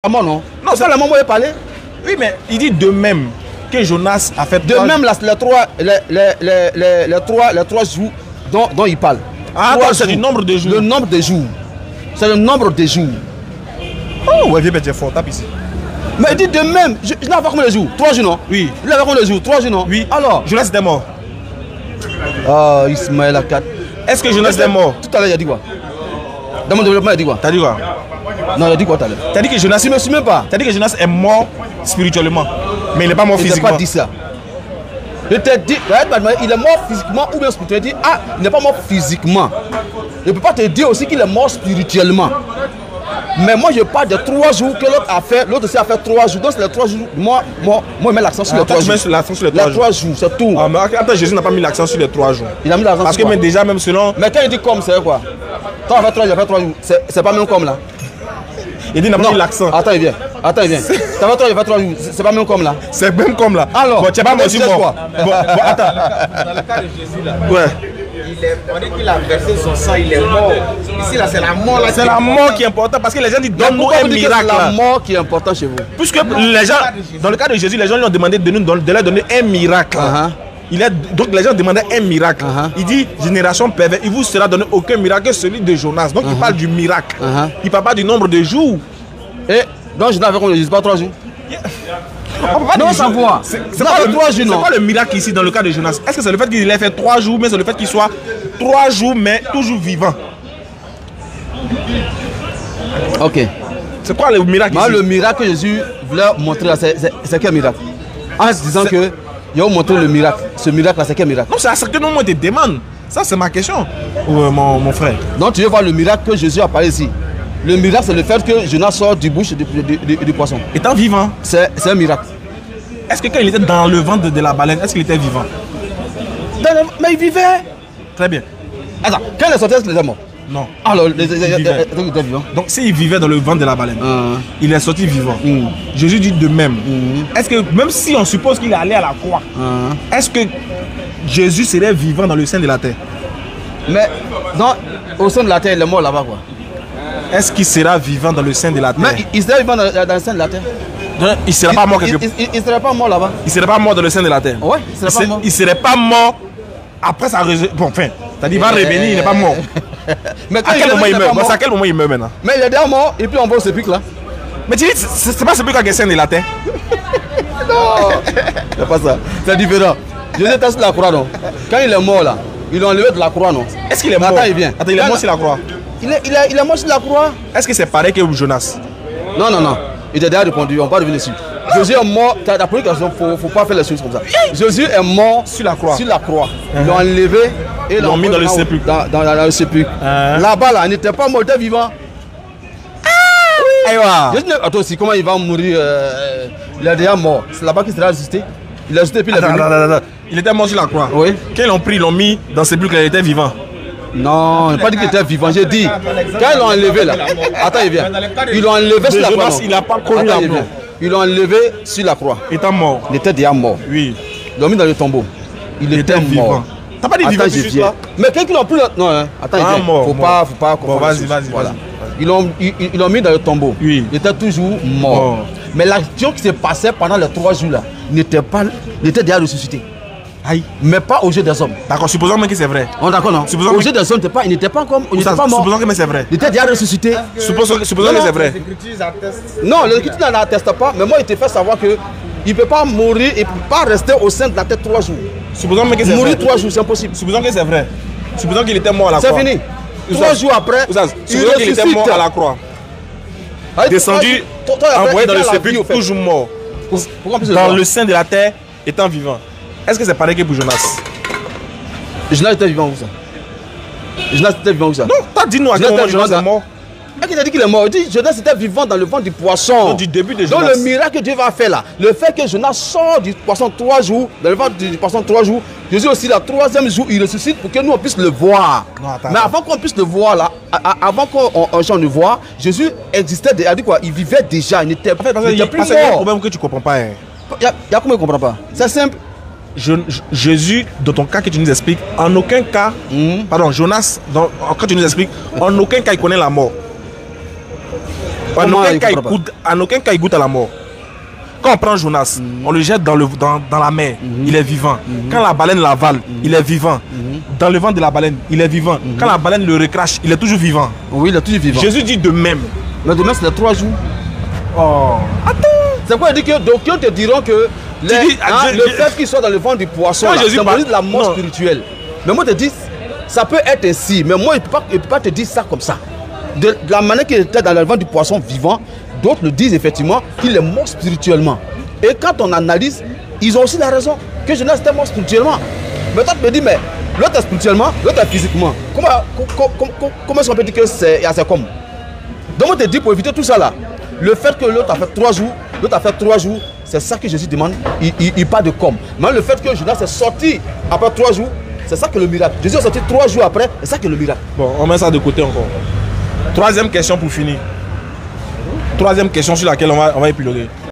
Non, non. Non, c'est la moment où il parlait. Oui, mais il dit de même que Jonas a fait. De même, les trois jours dont il parle. Ah, c'est du nombre de jours. Le nombre de jours. C'est le nombre de jours. Oh, ouais, viens mettre fort, tape ici. Mais il dit de même. Je n'ai pas combien de jours? 3 jours, non? Oui. Il avait combien de jours? 3 jours, non? Oui. Alors Jonas était mort. Ah, Ismaël a 4. Est-ce que Jonas est mort? Tout à l'heure, il a dit quoi? Dans mon développement, il a dit quoi? T'as dit quoi? Non, il a dit quoi tout à l'heure? T'as dit que Jonas. Je ne me souviens pas. T'as dit que Jonas est mort spirituellement. Mais il n'est pas mort physiquement. Il n'a pas dit ça. Je t'ai dit, il est mort physiquement ou bien spirituellement. Tu as dit, ah, il n'est pas mort physiquement. Je ne peux pas te dire aussi qu'il est mort spirituellement. Mais moi, je parle de 3 jours que l'autre a fait. L'autre aussi a fait 3 jours. Donc, c'est les 3 jours. Moi, je mets l'accent sur les 3 jours. Tu mets l'accent sur les 3 jours. Les 3 jours, c'est tout. Ah, mais attends, Jésus n'a pas mis l'accent sur les 3 jours. Il a mis l'accent parce sur que même déjà, même selon. Mais quand il dit comme, c'est quoi? Quand on fait 3 jours, il fait 3 jours. C'est pas même comme là. Il dit, il n'a pas mis l'accent. Attends, il vient. Attends, il vient. Ça fait 3 jours, il fait 3 jours. C'est pas même comme là. C'est même comme là. Alors, bon, tu n'es pas mort, mort. Bon, attends. Dans le cas de Jésus, là. Ouais. On dit qu'il a versé son sang, il est mort. Ici, là, c'est la mort. C'est la mort qui est importante parce que les gens disent donne-nous un miracle. C'est la mort qui est importante chez vous. Puisque les gens, dans le cas de Jésus, les gens lui ont demandé de leur donner un miracle. Donc les gens demandaient un miracle. Il dit génération perverse, il vous sera donné aucun miracle que celui de Jonas. Donc il parle du miracle. Il ne parle pas du nombre de jours. Et donc je n'avais qu'on ne dise pas 3 jours. Non, ça voit. C'est pas le 3 jours, non. C'est pas le miracle ici dans le cas de Jonas. Est-ce que c'est le fait qu'il ait fait 3 jours, mais c'est le fait qu'il soit 3 jours, mais toujours vivant? Ok. C'est quoi le miracle ici? Le miracle que Jésus voulait montrer là, c'est quel miracle? En se disant que il va montrer le miracle. Ce miracle là, c'est quel miracle? Non, c'est à ce que nous on te demande. Ça, c'est ma question, mon frère. Donc tu veux voir le miracle que Jésus a parlé ici. Le miracle, c'est le fait que Jonas sort du bouche du poisson. Étant vivant. C'est un miracle. Est-ce que quand il était dans le ventre de la baleine, est-ce qu'il était vivant? Mais il vivait. Très bien. Attends, quand il est sorti, est-ce qu'il était mort? Non. Alors, il était vivant. Donc s'il vivait dans le ventre de la baleine, il est sorti vivant. Jésus dit de même. Est-ce que, même si on suppose qu'il est allé à la croix, est-ce que Jésus serait vivant dans le sein de la terre? Mais au sein de la terre, il est mort là-bas quoi. Est-ce qu'il sera vivant dans le sein de la terre? Mais il serait vivant dans le sein de la terre. Il ne serait pas mort quelque part. Il serait pas mort là-bas. Il ne serait pas mort dans le sein de la terre. Ouais, il serait pas mort. Il serait pas mort après sa résurrection. Bon, enfin, t'as dit il va revenir, il n'est pas mort. Mais à quel moment il meurt? À quel moment il meurt maintenant? Mais il est déjà mort et puis on va au sépulcre là. Mais tu dis, c'est pas celui qui a le sein de la terre? Non, c'est pas ça. C'est différent. Jésus était sur la croix, non? Quand il est mort là, ils l'ont enlevé de la croix, non? Est-ce qu'il est mort? Attends, il vient. Attends, il est mort sur la croix. Il est mort sur la croix. Est-ce que c'est pareil que Jonas? Non, non, non. Il a déjà répondu, on va revenir dessus. Jésus est mort, t'as la première question, il ne faut pas faire les choses comme ça. Jésus est mort sur la croix. Sur la croix. Ils l'ont enlevé et ils l'ont mis dans le sépulcre. Dans le sépulcre. Là-bas, là, il n'était pas mort, il était vivant. Jésus, attends aussi, comment il va mourir? Il est déjà mort. C'est là-bas qu'il sera ressuscité. Il a ressuscité puis il est venu. Il était mort sur la croix. Oui. Quand ils l'ont pris, ils l'ont mis dans le sépulcre, il était vivant. Non, je n'ai pas dit qu'il était vivant, j'ai dit, quand ils l'ont enlevé là, attends, il vient, ils l'ont enlevé sur la croix. Il n'a pas connu la mort. Ils l'ont enlevé sur la croix. Étant mort. Il était déjà mort. Oui. Ils l'ont mis dans le tombeau. Il était mort. T'as pas dit vivant juste là? Mais quelqu'un l'ont pris. Non, hein. Attends, il vient. Faut pas. Bon, vas-y. Voilà. Ils l'ont mis dans le tombeau. Oui. Il était toujours mort. Mais l'action qui s'est passée pendant les 3 jours là, il était déjà ressuscité. Aïe. Mais pas aux yeux des hommes. D'accord, supposons même que c'est vrai. On d'accord, non? Aux yeux des hommes, il n'était pas comme. Il n'était pas mort. Supposons que c'est vrai. Il était déjà ressuscité. Supposons que c'est vrai. Non, l'Écriture n'atteste pas, mais moi, il te fait savoir que il ne peut pas mourir et ne peut pas rester au sein de la tête 3 jours. Supposons que c'est vrai. Mourir 3 jours, c'est impossible. Supposons que c'est vrai. Supposons qu'il était mort à la croix. C'est fini. 3 jours après, supposons qu'il était mort à la croix. Descendu, envoyé dans le sépulcre, toujours mort. Dans le sein de la terre, étant vivant. Est-ce que c'est pareil que pour Jonas? Jonas était vivant où ça? Jonas était vivant où ça? Non, t'as dit nous à quel moment Jonas est mort? Qui t'a dit qu'il est mort? Il dit Jonas était vivant dans le ventre du poisson. Non, du début de Jonas. Donc le miracle que Dieu va faire là, le fait que Jonas sort du poisson 3 jours, dans le ventre du poisson 3 jours, Jésus aussi, le 3e jour, il ressuscite pour que nous on puisse le voir. Non, attends, mais avant qu'on puisse le voir là, avant qu'on le voit, Jésus existait, il a dit quoi? Il vivait déjà, il n'était plus mort. Il y a un problème que tu ne comprends pas. Il y a comment il ne comprend pas? C'est simple. Jésus, dans ton cas que tu nous expliques, en aucun cas, pardon, Jonas, quand tu nous expliques, en aucun cas il connaît la mort. En aucun cas, il goûte à la mort. Quand on prend Jonas, on le jette dans la mer, il est vivant. Quand la baleine l'avale, il est vivant. Dans le ventre de la baleine, il est vivant. Quand la baleine le recrache, il est toujours vivant. Oui, il est toujours vivant. Jésus dit de même. Mais demain, c'est les 3 jours. Oh. Attends. C'est quoi dire que d'aucuns te diront que le fait qu'il soit dans le ventre du poisson symbolise la mort spirituelle. Mais moi, je te dis, ça peut être ainsi. Mais moi, je ne peux pas te dire ça comme ça. De la manière qu'il était dans le ventre du poisson vivant, d'autres le disent effectivement qu'il est mort spirituellement. Et quand on analyse, ils ont aussi la raison que Jonas était mort spirituellement. Mais toi, tu me dis, mais l'autre est spirituellement, l'autre est physiquement. Comment est-ce qu'on peut dire que c'est comme? Donc, on te dit pour éviter tout ça là, le fait que l'autre a fait 3 jours, l'autre a fait 3 jours, c'est ça que Jésus demande. Il parle de comme. Mais le fait que Jonas est sorti après 3 jours, c'est ça que le miracle. Jésus est sorti 3 jours après, c'est ça que le miracle. Bon, on met ça de côté encore. Troisième question pour finir. Troisième question sur laquelle on va épiloguer.